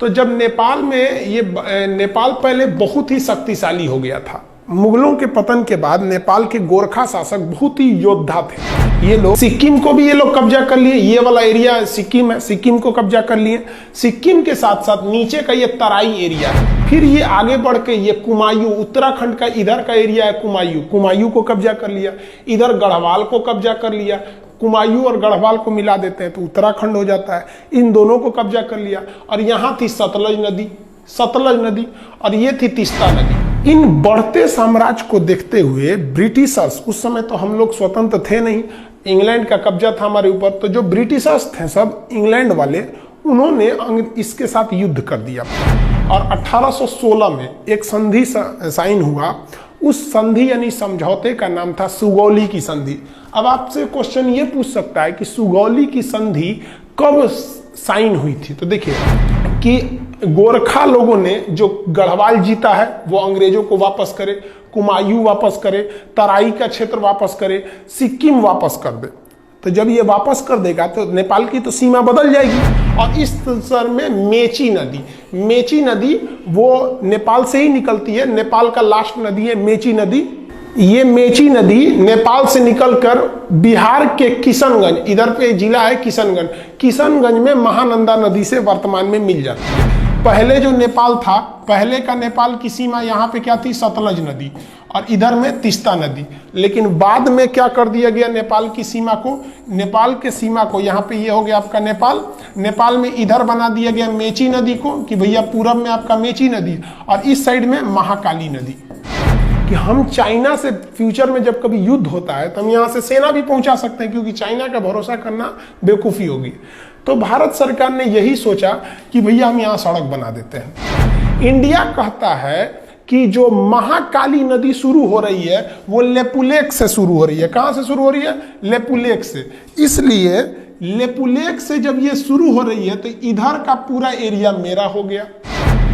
तो जब नेपाल में नेपाल पहले बहुत ही शक्तिशाली हो गया था। मुगलों के पतन के बाद नेपाल के गोरखा शासक बहुत ही योद्धा थे। ये लोग सिक्किम को भी ये लोग कब्जा कर लिए। ये वाला एरिया सिक्किम है, सिक्किम को कब्जा कर लिए। सिक्किम के साथ साथ नीचे का ये तराई एरिया है। फिर ये आगे बढ़ के ये कुमायूं, उत्तराखंड का इधर का एरिया है कुमायूं को कब्जा कर लिया। इधर गढ़वाल को कब्जा कर लिया। कुमायूं और गढ़वाल को मिला देते हैं तो उत्तराखंड हो जाता है। इन दोनों को कब्जा कर लिया। और यहाँ थी सतलज नदी और ये थी तीस्ता नदी। इन बढ़ते साम्राज्य को देखते हुए ब्रिटिशर्स, उस समय तो हम लोग स्वतंत्र थे नहीं, इंग्लैंड का कब्जा था हमारे ऊपर, तो जो ब्रिटिशर्स थे सब इंग्लैंड वाले, उन्होंने इसके साथ युद्ध कर दिया। और 1816 में एक संधि साइन हुआ। उस संधि यानी समझौते का नाम था सुगौली की संधि। अब आपसे क्वेश्चन ये पूछ सकता है कि सुगौली की संधि कब साइन हुई थी? तो देखिए कि गोरखा लोगों ने जो गढ़वाल जीता है वो अंग्रेजों को वापस करे, कुमायूं वापस करे, तराई का क्षेत्र वापस करे, सिक्किम वापस कर दे। तो जब ये वापस कर देगा तो नेपाल की तो सीमा बदल जाएगी। और इस सर में मेची नदी वो नेपाल से ही निकलती है। नेपाल का लास्ट नदी है मेची नदी। ये मेची नदी नेपाल से निकलकर बिहार के किशनगंज, इधर पे जिला है किशनगंज में महानंदा नदी से वर्तमान में मिल जाती है। पहले जो नेपाल था, पहले का नेपाल की सीमा यहाँ पे क्या थी? सतलज नदी, और इधर में तीस्ता नदी। लेकिन बाद में क्या कर दिया गया नेपाल की सीमा को, यहाँ पे ये हो गया आपका नेपाल में इधर बना दिया गया मेची नदी को, कि भैया पूरब में आपका मेची नदी और इस साइड में महाकाली नदी। कि हम चाइना से फ्यूचर में जब कभी युद्ध होता है तो हम यहाँ से सेना भी पहुंचा सकते हैं, क्योंकि चाइना का भरोसा करना बेवकूफ़ी होगी। तो भारत सरकार ने यही सोचा कि भैया हम यहाँ सड़क बना देते हैं। इंडिया कहता है कि जो महाकाली नदी शुरू हो रही है वो लेपुलेख से शुरू हो रही है। कहाँ से शुरू हो रही है? लेपुलेख से। इसलिए लेपुलेख से जब ये शुरू हो रही है तो इधर का पूरा एरिया मेरा हो गया।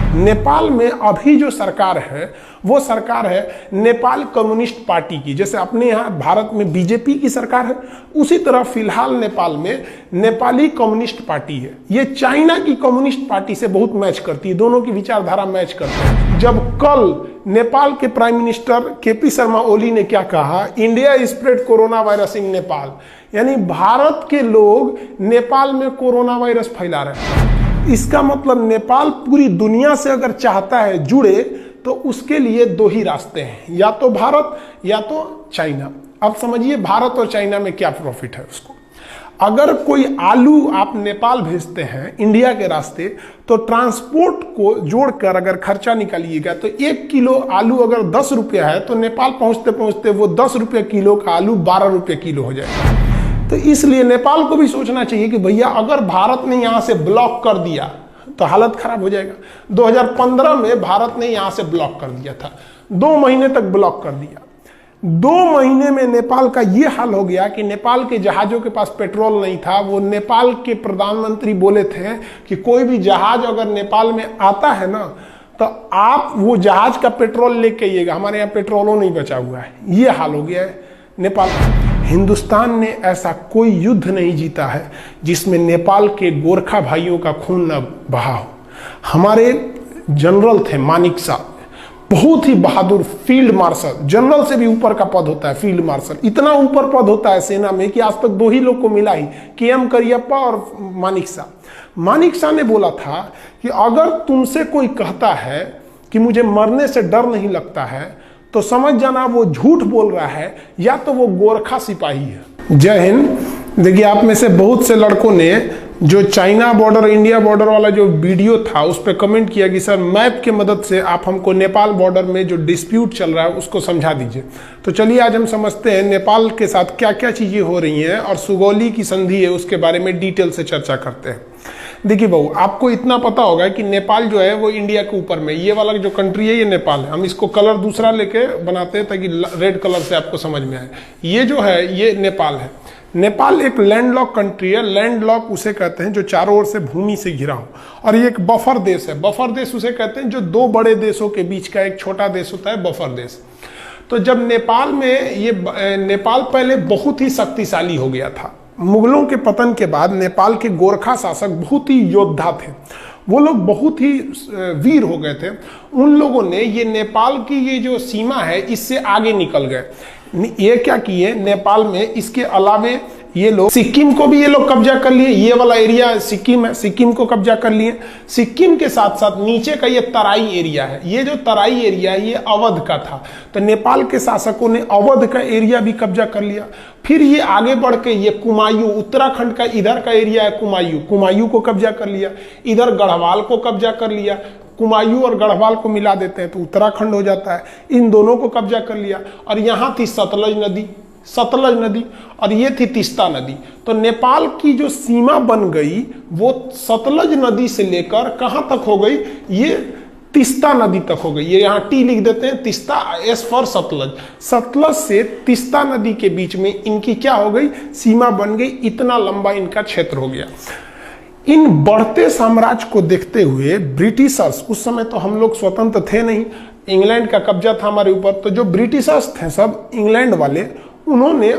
नेपाल में अभी जो सरकार है वो सरकार है नेपाल कम्युनिस्ट पार्टी की। जैसे अपने यहाँ भारत में बीजेपी की सरकार है, उसी तरह फिलहाल नेपाल में नेपाली कम्युनिस्ट पार्टी है। ये चाइना की कम्युनिस्ट पार्टी से बहुत मैच करती है, दोनों की विचारधारा मैच करती है। जब कल नेपाल के prime minister KP Sharma Oli ने क्या कहा, India spread corona virus in Nepal, यानी भारत के लोग नेपाल में कोरोना वायरस फैला रहे हैं। इसका मतलब नेपाल पूरी दुनिया से अगर चाहता है जुड़े तो उसके लिए दो ही रास्ते हैं, या तो भारत या तो चाइना। अब समझिए भारत और चाइना में क्या प्रॉफिट है उसको। अगर कोई आलू आप नेपाल भेजते हैं इंडिया के रास्ते, तो ट्रांसपोर्ट को जोड़कर अगर खर्चा निकालिएगा तो 1 किलो आलू अगर 10 रुपया है तो नेपाल पहुंचते पहुंचते वो 10 रुपये किलो का आलू 12 रुपये किलो हो जाएगा। तो इसलिए नेपाल को भी सोचना चाहिए कि भैया अगर भारत ने यहाँ से ब्लॉक कर दिया तो हालत खराब हो जाएगा। 2015 में भारत ने यहाँ से ब्लॉक कर दिया था, 2 महीने तक ब्लॉक कर दिया। 2 महीने में नेपाल का ये हाल हो गया कि नेपाल के जहाज़ों के पास पेट्रोल नहीं था। वो नेपाल के प्रधानमंत्री बोले थे कि कोई भी जहाज अगर नेपाल में आता है ना तो आप वो जहाज का पेट्रोल लेके आइएगा, हमारे यहाँ पेट्रोलों नहीं बचा हुआ है। ये हाल हो गया है नेपाल। हिंदुस्तान ने ऐसा कोई युद्ध नहीं जीता है जिसमें नेपाल के गोरखा भाइयों का खून न बहा हो। हमारे जनरल थे मानिक शाह, बहुत ही बहादुर फील्ड मार्शल, जनरल से भी ऊपर का पद होता है फील्ड मार्शल। इतना ऊपर पद होता है सेना में कि आज तक 2 ही लोग को मिला ही, KM करियप्पा और मानिक शाह। मानिक शाह ने बोला था कि अगर तुमसे कोई कहता है कि मुझे मरने से डर नहीं लगता है तो समझ जाना वो झूठ बोल रहा है, या तो वो गोरखा सिपाही है। जय हिंद। देखिए आप में से बहुत से लड़कों ने जो चाइना बॉर्डर इंडिया बॉर्डर वाला जो वीडियो था उस पर कमेंट किया कि सर मैप की मदद से आप हमको नेपाल बॉर्डर में जो डिस्प्यूट चल रहा है उसको समझा दीजिए। तो चलिए आज हम समझते हैं नेपाल के साथ क्या क्या चीज़ें हो रही हैं और सुगौली की संधि है उसके बारे में डिटेल से चर्चा करते हैं। देखिए बहू, आपको इतना पता होगा कि नेपाल जो है वो इंडिया के ऊपर में, ये वाला जो कंट्री है ये नेपाल है। हम इसको कलर दूसरा लेके बनाते हैं ताकि रेड कलर से आपको समझ में आए। ये जो है ये नेपाल है। नेपाल एक लैंडलॉक कंट्री है। लैंडलॉक उसे कहते हैं जो चारों ओर से भूमि से घिरा हो, और ये एक बफर देश है। बफर देश उसे कहते हैं जो 2 बड़े देशों के बीच का एक छोटा देश होता है, बफर देश। तो जब नेपाल में नेपाल पहले बहुत ही शक्तिशाली हो गया था। मुगलों के पतन के बाद नेपाल के गोरखा शासक बहुत ही योद्धा थे। वो लोग बहुत ही वीर हो गए थे। उन लोगों ने ये नेपाल की ये जो सीमा है इससे आगे निकल गए। ये क्या किए, नेपाल में इसके अलावे ये लोग सिक्किम को भी ये लोग कब्जा कर लिए। ये वाला एरिया सिक्किम है, सिक्किम को कब्जा कर लिए। सिक्किम के साथ साथ नीचे का ये तराई एरिया है, ये जो तराई एरिया है ये अवध का था, तो नेपाल के शासकों ने अवध का एरिया भी कब्जा कर लिया। फिर ये आगे बढ़ के ये कुमायूं, उत्तराखंड का इधर का एरिया है कुमायूं, कुमायूं को कब्जा कर लिया। इधर गढ़वाल को कब्जा कर लिया। कुमायूं और गढ़वाल को मिला देते हैं तो उत्तराखंड हो जाता है। इन दोनों को कब्जा कर लिया। और यहाँ थी सतलज नदी और ये थी तीस्ता नदी। तो नेपाल की जो सीमा बन गई वो सतलज नदी से लेकर कहां तक हो गई, ये तीस्ता नदी तक हो गई। ये यहाँ टी लिख देते हैं, तीस्ता, एस फॉर सतलज। सतलज से तीस्ता नदी के बीच में इनकी क्या हो गई, सीमा बन गई। इतना लंबा इनका क्षेत्र हो गया। इन बढ़ते साम्राज्य को देखते हुए ब्रिटिशर्स, उस समय तो हम लोग स्वतंत्र थे नहीं, इंग्लैंड का कब्जा था हमारे ऊपर, तो जो ब्रिटिशर्स थे सब इंग्लैंड वाले, उन्होंने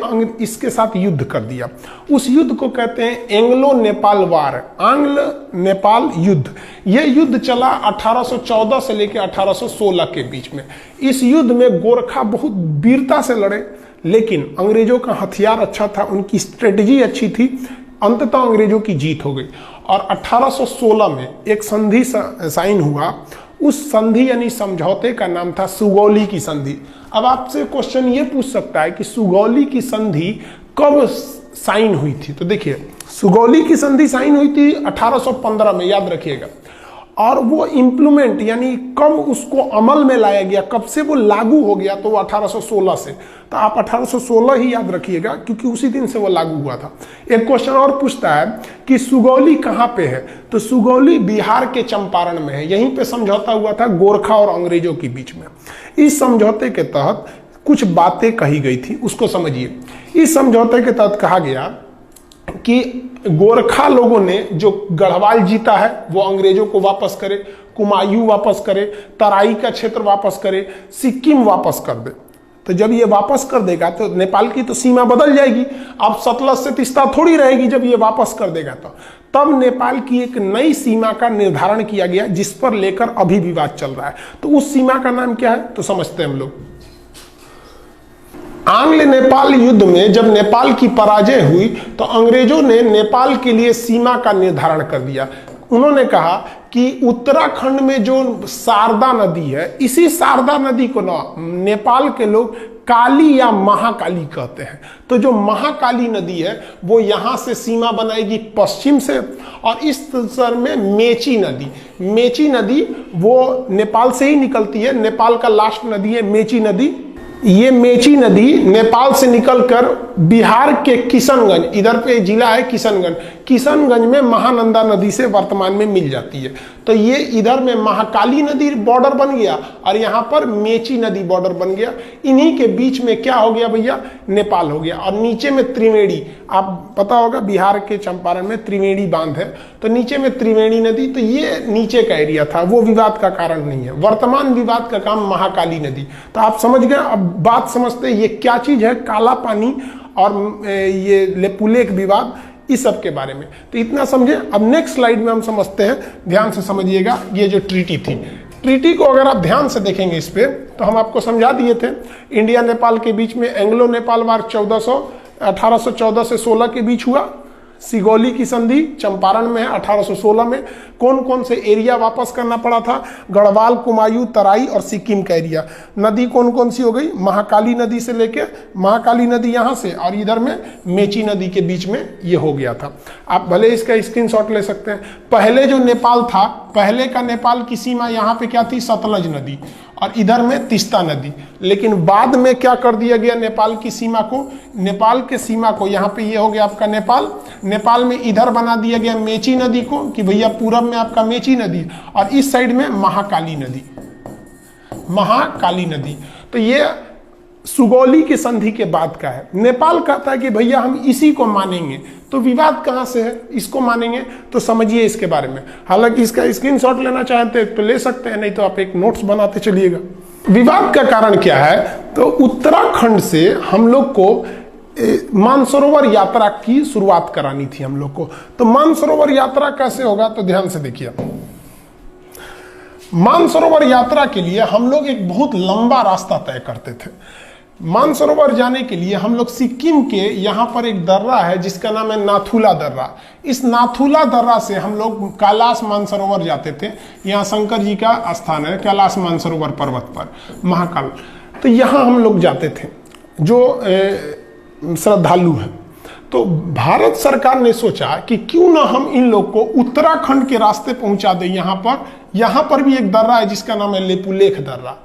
इसके साथ युद्ध कर दिया। उस युद्ध को कहते हैं एंग्लो नेपाल वार, आंग्ल नेपाल युद्ध। यह युद्ध चला 1814 से लेकर 1816 के बीच में। इस युद्ध में गोरखा बहुत वीरता से लड़े, लेकिन अंग्रेजों का हथियार अच्छा था, उनकी स्ट्रेटजी अच्छी थी। अंततः अंग्रेजों की जीत हो गई और 1816 में एक संधि साइन हुआ। उस संधि यानी समझौते का नाम था सुगौली की संधि। अब आपसे क्वेश्चन ये पूछ सकता है कि सुगौली की संधि कब साइन हुई थी, तो देखिए सुगौली की संधि साइन हुई थी 1815 में, याद रखिएगा। और वो इम्प्लीमेंट यानी कब उसको अमल में लाया गया, कब से वो लागू हो गया, तो वो 1816 से। तो आप 1816 ही याद रखिएगा क्योंकि उसी दिन से वो लागू हुआ था। एक क्वेश्चन और पूछता है कि सुगौली कहाँ पे है, तो सुगौली बिहार के चंपारण में है। यहीं पे समझौता हुआ था गोरखा और अंग्रेजों के बीच में। इस समझौते के तहत कुछ बातें कही गई थी, उसको समझिए। इस समझौते के तहत कहा गया कि गोरखा लोगों ने जो गढ़वाल जीता है वो अंग्रेजों को वापस करे, कुमायूं वापस करे, तराई का क्षेत्र वापस करे, सिक्किम वापस कर दे। तो जब ये वापस कर देगा तो नेपाल की तो सीमा बदल जाएगी। अब सतलज से तीस्ता थोड़ी रहेगी जब ये वापस कर देगा तो। तब नेपाल की एक नई सीमा का निर्धारण किया गया जिस पर लेकर अभी विवाद चल रहा है। तो उस सीमा का नाम क्या है, तो समझते हैं हम लोग। आंग्ल नेपाल युद्ध में जब नेपाल की पराजय हुई तो अंग्रेजों ने नेपाल के लिए सीमा का निर्धारण कर दिया। उन्होंने कहा कि उत्तराखंड में जो शारदा नदी है, इसी शारदा नदी को नेपाल के लोग काली या महाकाली कहते हैं। तो जो महाकाली नदी है वो यहाँ से सीमा बनाएगी पश्चिम से, और इस सर में मेची नदी वो नेपाल से ही निकलती है। नेपाल का लास्ट नदी है मेची नदी। ये मेची नदी नेपाल से निकलकर बिहार के किशनगंज, इधर पे जिला है किशनगंज में महानंदा नदी से वर्तमान में मिल जाती है। तो ये इधर में महाकाली नदी बॉर्डर बन गया और यहाँ पर मेची नदी बॉर्डर बन गया। इन्हीं के बीच में क्या हो गया भैया, नेपाल हो गया। और नीचे में त्रिवेणी, आप पता होगा बिहार के चंपारण में त्रिवेणी बांध है, तो नीचे में त्रिवेणी नदी। तो ये नीचे का एरिया था, वो विवाद का कारण नहीं है। वर्तमान विवाद का काम महाकाली नदी। तो आप समझ गए। अब बात समझते ये क्या चीज है, काला पानी और ये लेपुलेख विवाद, इस सब के बारे में। तो इतना समझे। अब नेक्स्ट स्लाइड में हम समझते हैं, ध्यान से समझिएगा। ये जो ट्रीटी थी, ट्रीटी को अगर आप ध्यान से देखेंगे इस पे, तो हम आपको समझा दिए थे। इंडिया नेपाल के बीच में एंग्लो नेपाल वार 1814 से 16 के बीच हुआ। सिगौली की संधि चंपारण में है 1816 में। कौन कौन से एरिया वापस करना पड़ा था, गढ़वाल, कुमायूं, तराई और सिक्किम का एरिया। नदी कौन कौन सी हो गई, महाकाली नदी से लेके, महाकाली नदी यहाँ से और इधर में मेची नदी के बीच में ये हो गया था। आप भले इसका स्क्रीनशॉट ले सकते हैं। पहले जो नेपाल था, पहले का नेपाल की सीमा यहाँ पे क्या थी, सतलज नदी, और इधर में तीस्ता नदी। लेकिन बाद में क्या कर दिया गया, नेपाल की सीमा को, नेपाल के सीमा को यहाँ पे ये हो गया आपका नेपाल में इधर बना दिया गया मेची नदी को, कि भैया पूरब में आपका मेची नदी और इस साइड में महाकाली नदी। तो ये सुगौली की संधि के बाद का है। नेपाल कहता है कि भैया हम इसी को मानेंगे। तो विवाद कहां से है, इसको मानेंगे। तो समझिए इसके बारे में। हालांकि इसका स्क्रीनशॉट लेना चाहते हैं तो ले सकते हैं, नहीं तो आप एक नोट्स बनाते चलिएगा। विवाद का कारण क्या है, तो उत्तराखंड से हम लोग को मानसरोवर यात्रा की शुरुआत करानी थी हम लोग को। तो मानसरोवर यात्रा कैसे होगा, तो ध्यान से देखिए। मानसरोवर यात्रा के लिए हम लोग एक बहुत लंबा रास्ता तय करते थे। मानसरोवर जाने के लिए हम लोग सिक्किम के यहाँ पर एक दर्रा है जिसका नाम है नाथुला दर्रा। इस नाथुला दर्रा से हम लोग कैलाश मानसरोवर जाते थे। यहाँ शंकर जी का स्थान है कैलाश मानसरोवर पर्वत पर, महाकाल। तो यहाँ हम लोग जाते थे जो श्रद्धालु हैं। तो भारत सरकार ने सोचा कि क्यों ना हम इन लोग को उत्तराखंड के रास्ते पहुंचा दें। यहाँ पर भी एक दर्रा है जिसका नाम है लेपुलेख दर्रा।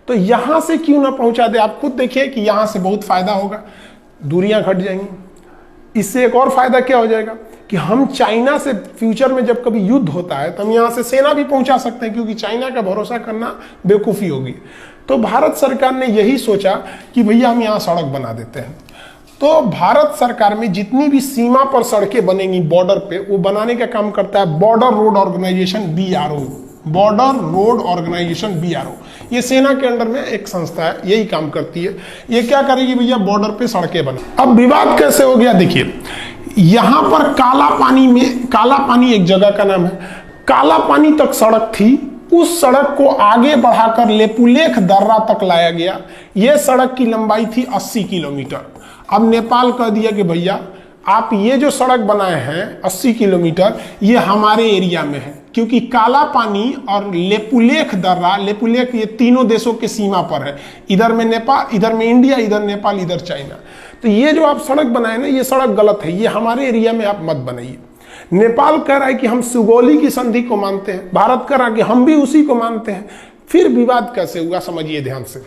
तो यहां से क्यों ना पहुंचा दे। आप खुद देखिए कि यहां से बहुत फायदा होगा, दूरियां घट जाएंगी। इससे एक और फायदा क्या हो जाएगा कि हम चाइना से फ्यूचर में जब कभी युद्ध होता है तो हम यहां से सेना भी पहुंचा सकते हैं, क्योंकि चाइना का भरोसा करना बेवकूफी होगी। तो भारत सरकार ने यही सोचा कि भैया हम यहां सड़क बना देते हैं। तो भारत सरकार में जितनी भी सीमा पर सड़कें बनेंगी बॉर्डर पे, वो बनाने का काम करता है border road organisation BRO, border road organisation BRO। ये सेना के अंडर में एक संस्था है, यही काम करती है। ये क्या करेगी भैया, बॉर्डर पे सड़कें बना। अब विवाद कैसे हो गया देखिए, यहां पर काला पानी एक जगह का नाम है, काला पानी तक सड़क थी। उस सड़क को आगे बढ़ाकर लेपुलेख दर्रा तक लाया गया। यह सड़क की लंबाई थी 80 किलोमीटर। अब नेपाल कह दिया कि भैया आप ये जो सड़क बनाए हैं 80 किलोमीटर, ये हमारे एरिया में है, क्योंकि काला पानी और लेपुलेख दर्रा, लेपुलेख ये तीनों देशों के सीमा पर है। इधर में नेपाल, इधर में इंडिया, इधर नेपाल, इधर चाइना। तो ये जो आप सड़क बनाए ना, ये सड़क गलत है, ये हमारे एरिया में आप मत बनाइए। नेपाल कह रहा है कि हम सुगौली की संधि को मानते हैं, भारत कह रहा है कि हम भी उसी को मानते हैं। फिर विवाद कैसे हुआ समझिए ध्यान से।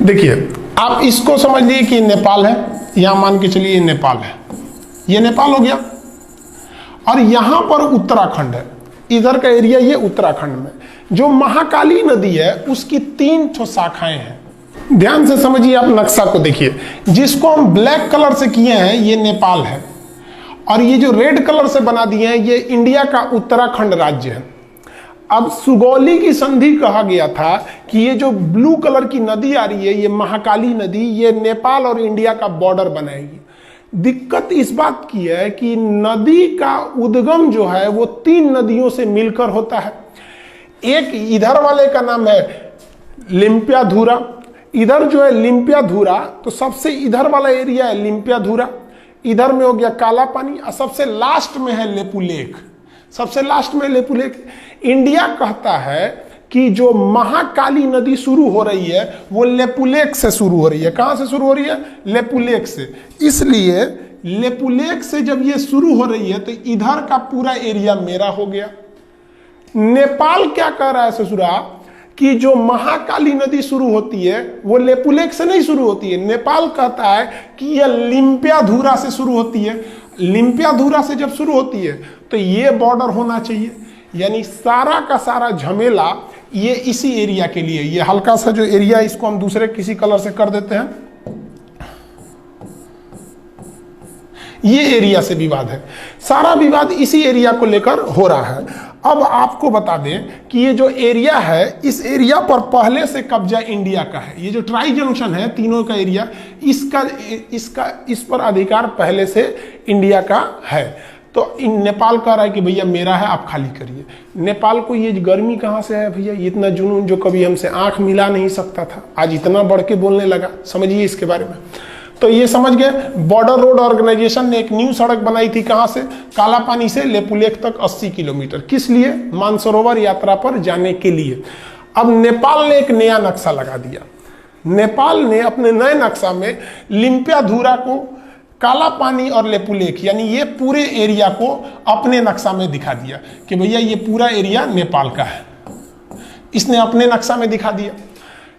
देखिए आप इसको समझ लिए कि नेपाल है, यहां मान के चलिए नेपाल है, ये नेपाल हो गया। और यहां पर उत्तराखंड है, इधर का एरिया ये उत्तराखंड में। जो महाकाली नदी है उसकी 3 शाखाएं हैं। ध्यान से समझिए, आप नक्शा को देखिए, जिसको हम ब्लैक कलर से किए हैं ये नेपाल है, और ये जो रेड कलर से बना दिए हैं ये इंडिया का उत्तराखंड राज्य है। अब सुगौली की संधि कहा गया था कि ये जो ब्लू कलर की नदी आ रही है, ये महाकाली नदी, ये नेपाल और इंडिया का बॉर्डर बनाएगी। दिक्कत इस बात की है कि नदी का उद्गम जो है वो 3 नदियों से मिलकर होता है। एक इधर वाले का नाम है लिम्पियाधुरा, इधर जो है लिम्पियाधुरा, तो सबसे इधर वाला एरिया है लिम्पियाधुरा, इधर में हो गया काला पानी, और सबसे लास्ट में है लेपुलेख, सबसे लास्ट में लेपुलेख। इंडिया कहता है कि जो महाकाली नदी शुरू हो रही है वो लेपुलेख से शुरू हो रही है। कहां से शुरू हो रही है? लेपुलेख से। इसलिए लेपुलेख से जब ये शुरू हो रही है तो इधर का पूरा एरिया मेरा हो गया। नेपाल क्या कह रहा है ससुरा कि जो महाकाली नदी शुरू होती है वो लेपुलेख से नहीं शुरू होती है। नेपाल कहता है कि यह लिम्पियाधुरा से शुरू होती है। लिम्पियाधुरा से जब शुरू होती है तो ये बॉर्डर होना चाहिए। यानी सारा का सारा झमेला ये इसी एरिया के लिए। ये हल्का सा जो एरिया इसको हम दूसरे किसी कलर से कर देते हैं, ये एरिया से विवाद है। सारा विवाद इसी एरिया को लेकर हो रहा है। अब आपको बता दें कि ये जो एरिया है, इस एरिया पर पहले से कब्जा इंडिया का है। ये जो ट्राई जंक्शन है तीनों का एरिया, इस पर अधिकार पहले से इंडिया का है। तो नेपाल कह रहा है कि भैया मेरा है, आप खाली करिए। नेपाल को ये गर्मी कहाँ से है भैया, ये इतना जुनून जो कभी हमसे आंख मिला नहीं सकता था, आज इतना बढ़ के बोलने लगा। समझिए इसके बारे में। तो ये समझ गए, बॉर्डर रोड ऑर्गेनाइजेशन ने एक न्यू सड़क बनाई थी, कहां से? काला पानी से लेपुलेख तक 80 किलोमीटर। किस लिए? मानसरोवर यात्रा पर जाने के लिए। अब नेपाल ने एक नया नक्शा लगा दिया। नेपाल ने अपने नए नक्शा में लिम्पियाधुरा को, काला पानी और लेपुलेख, यानी ये पूरे एरिया को अपने नक्शा में दिखा दिया कि भैया ये पूरा एरिया नेपाल का है। इसने अपने नक्शा में दिखा दिया।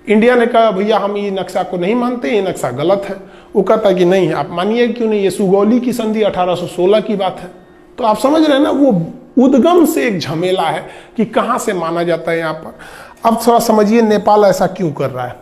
इंडिया ने कहा भैया हम ये नक्शा को नहीं मानते, ये नक्शा गलत है। वो कहता कि नहीं, आप मानिए क्यों नहीं, ये सुगौली की संधि 1816 की बात है। तो आप समझ रहे हैं ना, वो उद्गम से एक झमेला है कि कहाँ से माना जाता है यहाँ पर। अब थोड़ा समझिए नेपाल ऐसा क्यों कर रहा है।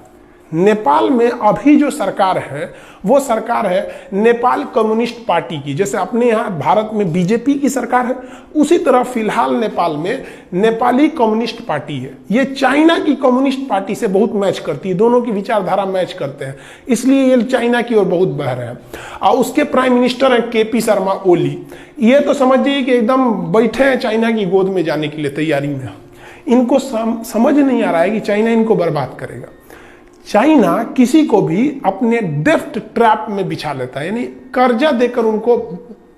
नेपाल में अभी जो सरकार है वो सरकार है नेपाल कम्युनिस्ट पार्टी की। जैसे अपने यहाँ भारत में बीजेपी की सरकार है, उसी तरह फिलहाल नेपाल में नेपाली कम्युनिस्ट पार्टी है। ये चाइना की कम्युनिस्ट पार्टी से बहुत मैच करती है, दोनों की विचारधारा मैच करते हैं, इसलिए ये चाइना की ओर बहुत बह रहे हैं। और उसके प्राइम मिनिस्टर हैं केपी शर्मा ओली। ये तो समझिए कि एकदम बैठे हैं चाइना की गोद में जाने के लिए तैयारी में। इनको समझ नहीं आ रहा है कि चाइना इनको बर्बाद करेगा। चाइना किसी को भी अपने डेफ्ट ट्रैप में बिछा लेता है, यानी कर्जा देकर उनको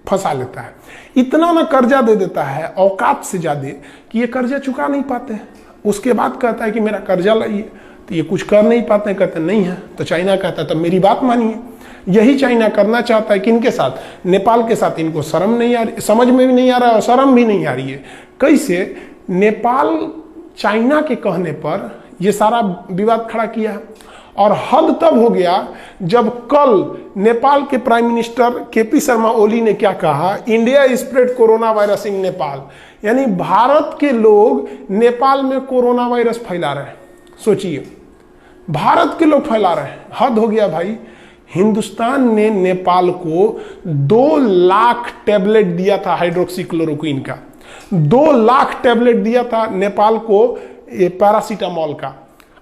फंसा लेता है। इतना ना कर्जा दे देता है औकात से ज्यादा कि ये कर्जा चुका नहीं पाते हैं। उसके बाद कहता है कि मेरा कर्जा लाइए, तो ये कुछ कर नहीं पाते, कहते नहीं है। तो चाइना कहता है तब मेरी बात मानिए। यही चाइना करना चाहता है किनके साथ? नेपाल के साथ। इनको शर्म नहीं आ रही, समझ में भी नहीं आ रहा है और शर्म भी नहीं आ रही है। कैसे नेपाल चाइना के कहने पर ये सारा विवाद खड़ा किया। और हद तब हो गया जब कल नेपाल के prime minister KP Sharma Oli ने क्या कहा, India spread corona virus in Nepal, यानी भारत के लोग नेपाल में कोरोना वायरस फैला रहे हैं। सोचिए, भारत के लोग फैला रहे हैं। हद हो गया भाई। हिंदुस्तान ने नेपाल को 2 लाख टैबलेट दिया था हाइड्रोक्सीक्लोरोक्विन का, 2 लाख टैबलेट दिया था नेपाल को ये पैरासीटामोल का,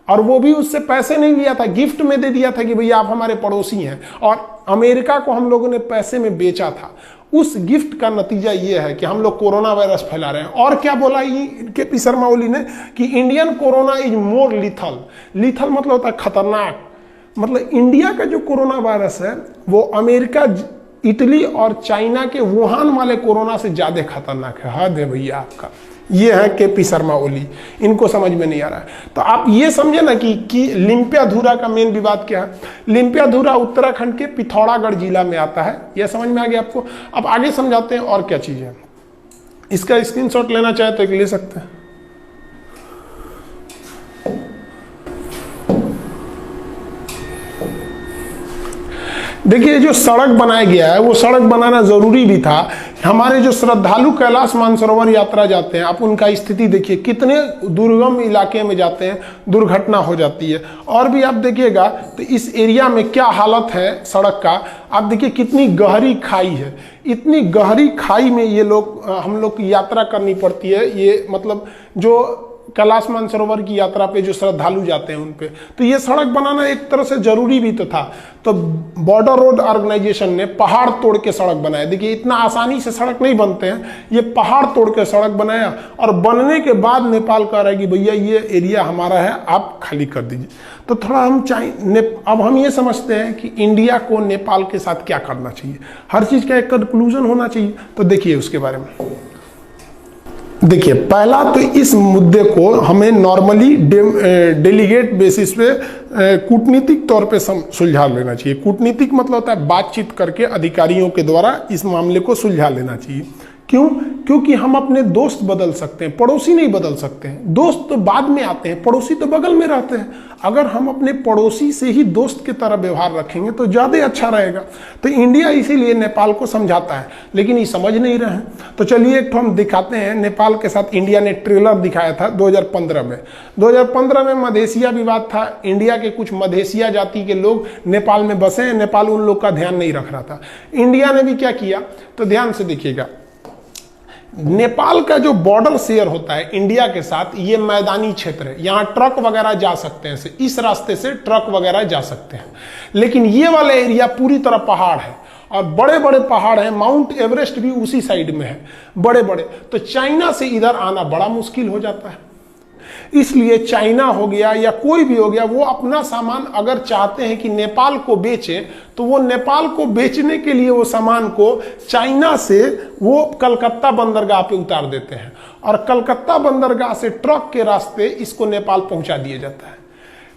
और वो भी उससे पैसे नहीं लिया था, गिफ्ट में दे दिया था कि भैया आप हमारे पड़ोसी हैं। और अमेरिका को हम लोगों ने पैसे में बेचा था। उस गिफ्ट का नतीजा ये है कि हम लोग कोरोना वायरस फैला रहे हैं। और क्या बोला ये केपी शर्मा ओली ने कि Indian corona is more lethal. Lethal मतलब होता है खतरनाक। मतलब इंडिया का जो कोरोना वायरस है वो अमेरिका, इटली और चाइना के वुहान वाले कोरोना से ज्यादा खतरनाक है। हद है भैया आपका। ये है केपी शर्मा ओली, इनको समझ में नहीं आ रहा है। तो आप ये समझे ना कि लिम्पियाधुरा का मेन विवाद क्या है। लिम्पियाधुरा उत्तराखंड के पिथौरागढ़ जिला में आता है। यह समझ में आ गया आपको। अब आगे समझाते हैं और क्या चीज है। इसका स्क्रीनशॉट लेना चाहे तो एक ले सकते हैं। देखिए, जो सड़क बनाया गया है वो सड़क बनाना जरूरी भी था। हमारे जो श्रद्धालु कैलाश मानसरोवर यात्रा जाते हैं, आप उनका स्थिति देखिए, कितने दुर्गम इलाके में जाते हैं, दुर्घटना हो जाती है। और भी आप देखिएगा तो इस एरिया में क्या हालत है सड़क का। आप देखिए कितनी गहरी खाई है। इतनी गहरी खाई में ये लोग, हम लोग की यात्रा करनी पड़ती है। ये मतलब जो कैलाश मानसरोवर की यात्रा पे जो श्रद्धालु जाते हैं उन पे, तो ये सड़क बनाना एक तरह से जरूरी भी तो था। तो बॉर्डर रोड ऑर्गेनाइजेशन ने पहाड़ तोड़ के सड़क बनाया। देखिए, इतना आसानी से सड़क नहीं बनते हैं। ये पहाड़ तोड़ के सड़क बनाया और बनने के बाद नेपाल कह रहा है कि भैया ये एरिया हमारा है, आप खाली कर दीजिए। तो थोड़ा हम अब हम ये समझते हैं कि इंडिया को नेपाल के साथ क्या करना चाहिए। हर चीज का एक कंक्लूजन होना चाहिए। तो देखिए उसके बारे में। देखिए, पहला तो इस मुद्दे को हमें नॉर्मली डेलीगेट बेसिस पे कूटनीतिक तौर पे सुलझा लेना चाहिए। कूटनीतिक मतलब होता है बातचीत करके अधिकारियों के द्वारा इस मामले को सुलझा लेना चाहिए। क्यों? क्योंकि हम अपने दोस्त बदल सकते हैं, पड़ोसी नहीं बदल सकते हैं। दोस्त तो बाद में आते हैं, पड़ोसी तो बगल में रहते हैं। अगर हम अपने पड़ोसी से ही दोस्त की तरह व्यवहार रखेंगे तो ज़्यादा अच्छा रहेगा। तो इंडिया इसीलिए नेपाल को समझाता है, लेकिन ये समझ नहीं रहे हैं। तो चलिए एक तो हम दिखाते हैं। नेपाल के साथ इंडिया ने ट्रेलर दिखाया था 2015 में। 2015 में मधेसिया विवाद था। इंडिया के कुछ मधेसिया जाति के लोग नेपाल में बसे हैं। नेपाल उन लोग का ध्यान नहीं रख रहा था। इंडिया ने भी क्या किया, तो ध्यान से देखिएगा। नेपाल का जो बॉर्डर शेयर होता है इंडिया के साथ, ये मैदानी क्षेत्र है। यहाँ ट्रक वगैरह जा सकते हैं, इस रास्ते से ट्रक वगैरह जा सकते हैं। लेकिन ये वाला एरिया पूरी तरह पहाड़ है और बड़े बड़े पहाड़ हैं। माउंट एवरेस्ट भी उसी साइड में है, बड़े बड़े। तो चाइना से इधर आना बड़ा मुश्किल हो जाता है। इसलिए चाइना हो गया या कोई भी हो गया, वो अपना सामान अगर चाहते हैं कि नेपाल को बेचे, तो वो नेपाल को बेचने के लिए वो सामान को चाइना से वो कलकत्ता बंदरगाह पे उतार देते हैं और कलकत्ता बंदरगाह से ट्रक के रास्ते इसको नेपाल पहुंचा दिया जाता है।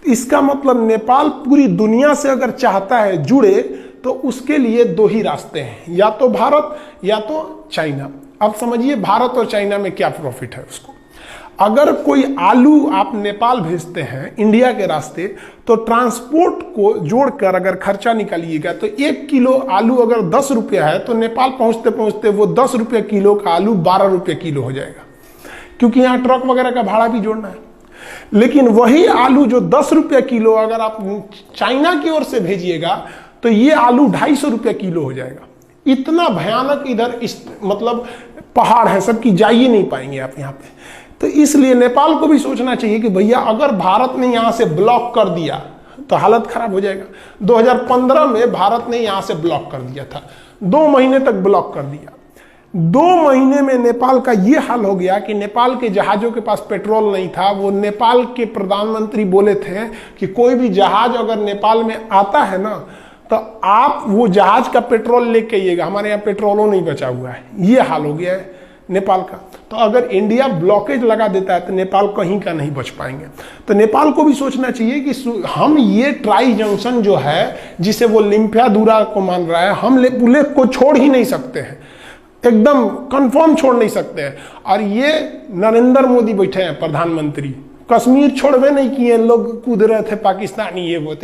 इसका मतलब नेपाल पूरी दुनिया से अगर चाहता है जुड़े, तो उसके लिए 2 ही रास्ते हैं, या तो भारत या तो चाइना। अब समझिए भारत और चाइना में क्या प्रॉफिट है उसको। अगर कोई आलू आप नेपाल भेजते हैं इंडिया के रास्ते, तो ट्रांसपोर्ट को जोड़कर अगर खर्चा निकालिएगा तो 1 किलो आलू अगर 10 रुपया है, तो नेपाल पहुंचते पहुंचते वो 10 रुपये किलो का आलू 12 रुपये किलो हो जाएगा, क्योंकि यहाँ ट्रक वगैरह का भाड़ा भी जोड़ना है। लेकिन वही आलू जो 10 रुपये किलो अगर आप चाइना की ओर से भेजिएगा तो ये आलू 250 रुपये किलो हो जाएगा। इतना भयानक इधर मतलब पहाड़ है सब की, जा ही नहीं पाएंगे आप यहाँ पे। तो इसलिए नेपाल को भी सोचना चाहिए कि भैया अगर भारत ने यहाँ से ब्लॉक कर दिया तो हालत खराब हो जाएगा। 2015 में भारत ने यहाँ से ब्लॉक कर दिया था, 2 महीने तक ब्लॉक कर दिया। 2 महीने में नेपाल का ये हाल हो गया कि नेपाल के जहाजों के पास पेट्रोल नहीं था। वो नेपाल के प्रधानमंत्री बोले थे कि कोई भी जहाज अगर नेपाल में आता है ना तो आप वो जहाज का पेट्रोल लेके आइएगा, हमारे यहाँ पेट्रोलों नहीं बचा हुआ है। ये हाल हो गया है नेपाल का। तो अगर इंडिया ब्लॉकेज लगा देता है तो नेपाल कहीं का नहीं बच पाएंगे। तो नेपाल को भी सोचना चाहिए कि हम ये ट्राई जंक्शन जो है जिसे वो लिम्पियाधुरा को मान रहा है, हम लेपुलेख को छोड़ ही नहीं सकते हैं, एकदम कंफर्म छोड़ नहीं सकते हैं। और ये नरेंद्र मोदी बैठे हैं प्रधानमंत्री, कश्मीर छोड़वे नहीं किए, लोग कूद रहे थे पाकिस्तानी ये वो,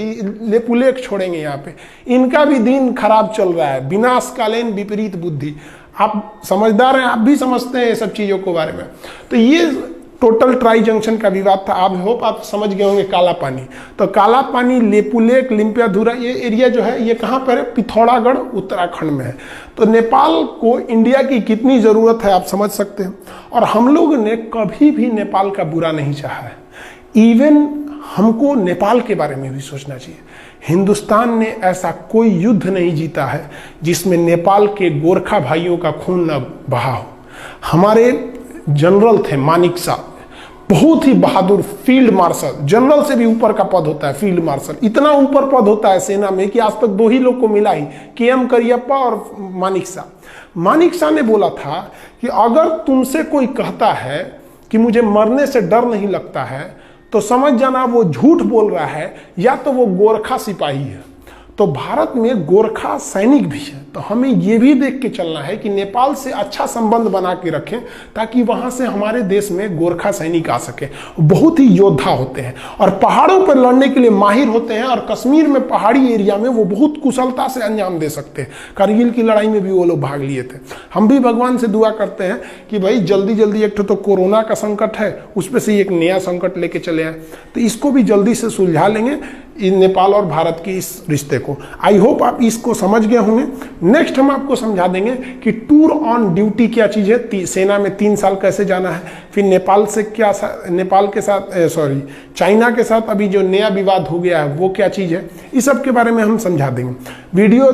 लेपुलेख छोड़ेंगे यहाँ पे। इनका भी दिन खराब चल रहा है, विनाशकालीन विपरीत बुद्धि। आप समझदार हैं, आप भी समझते हैं ये सब चीज़ों के बारे में। तो ये टोटल ट्राई जंक्शन का विवाद था। आप होप आप समझ गए होंगे काला पानी। तो काला पानी, लेपुलेख, लिम्पियाधुरा ये एरिया जो है ये कहाँ पर है? पिथौरागढ़ उत्तराखंड में है। तो नेपाल को इंडिया की कितनी ज़रूरत है आप समझ सकते हैं। और हम लोग ने कभी भी नेपाल का बुरा नहीं चाहा है। इवन हमको नेपाल के बारे में भी सोचना चाहिए। हिंदुस्तान ने ऐसा कोई युद्ध नहीं जीता है जिसमें नेपाल के गोरखा भाइयों का खून न बहा हो। हमारे जनरल थे मानिक साहब, बहुत ही बहादुर फील्ड मार्शल, जनरल से भी ऊपर का पद होता है फील्ड मार्शल। इतना ऊपर पद होता है सेना में कि आज तक 2 ही लोग को मिला ही, KM करियप्पा और मानिक साहब। मानिक साहब ने बोला था कि अगर तुमसे कोई कहता है कि मुझे मरने से डर नहीं लगता है तो समझ जाना वो झूठ बोल रहा है या तो वो गोरखा सिपाही है। तो भारत में गोरखा सैनिक भी है। तो हमें ये भी देख के चलना है कि नेपाल से अच्छा संबंध बना के रखें ताकि वहां से हमारे देश में गोरखा सैनिक आ सके। बहुत ही योद्धा होते हैं और पहाड़ों पर लड़ने के लिए माहिर होते हैं। और कश्मीर में पहाड़ी एरिया में वो बहुत कुशलता से अंजाम दे सकते हैं। कारगिल की लड़ाई में भी वो लोग भाग लिए थे। हम भी भगवान से दुआ करते हैं कि भाई जल्दी जल्दी, एक तो कोरोना का संकट है, उस पर से एक नया संकट लेके चले आए, तो इसको भी जल्दी से सुलझा लेंगे नेपाल और भारत के इस रिश्ते को। आई होप आप इसको समझ गए होंगे। नेक्स्ट हम आपको समझा देंगे कि टूर ऑन ड्यूटी क्या चीज़ है, सेना में 3 साल कैसे जाना है, फिर नेपाल से क्या, नेपाल के साथ चाइना के साथ अभी जो नया विवाद हो गया है वो क्या चीज़ है, इस सब के बारे में हम समझा देंगे। वीडियो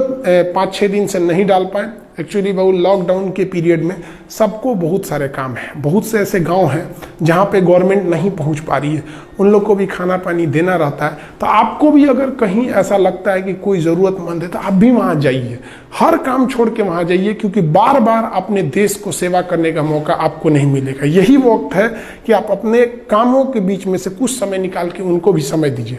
5-6 दिन से नहीं डाल पाए एक्चुअली, बहुत लॉकडाउन के पीरियड में सबको बहुत सारे काम हैं। बहुत से ऐसे गांव हैं जहां पे गवर्नमेंट नहीं पहुंच पा रही है, उन लोग को भी खाना पानी देना रहता है। तो आपको भी अगर कहीं ऐसा लगता है कि कोई ज़रूरतमंद है तो आप भी वहां जाइए, हर काम छोड़ के वहां जाइए, क्योंकि बार बार अपने देश को सेवा करने का मौका आपको नहीं मिलेगा। यही वक्त है कि आप अपने कामों के बीच में से कुछ समय निकाल के उनको भी समय दीजिए।